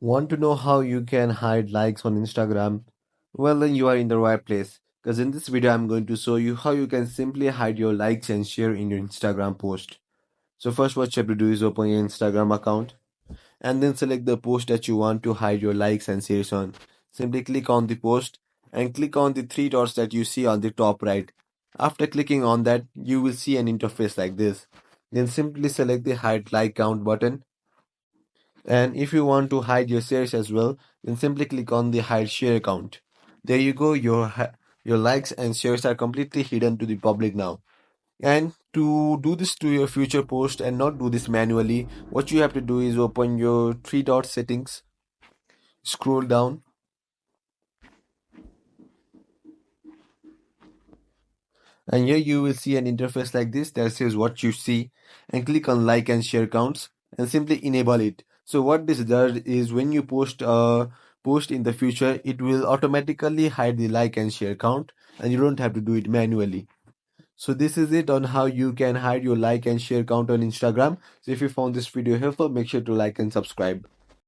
Want to know how you can hide likes on Instagram? Well, then you are in the right place. Because in this video, I'm going to show you how you can simply hide your likes and share in your Instagram post. So first, what you have to do is open your Instagram account and then select the post that you want to hide your likes and shares on. Simply click on the post and click on the three dots that you see on the top right. After clicking on that, you will see an interface like this. Then simply select the hide like count button, and if you want to hide your shares as well, then simply click on the hide share account. There you go, your likes and shares are completely hidden to the public now. And to do this to your future post and not do this manually, what you have to do is open your three dot settings, scroll down, and here you will see an interface like this that says what you see, and click on like and share counts and simply enable it. So what this does is when you post in the future, it will automatically hide the like and share count and you don't have to do it manually. So this is it on how you can hide your like and share count on Instagram. So if you found this video helpful, make sure to like and subscribe.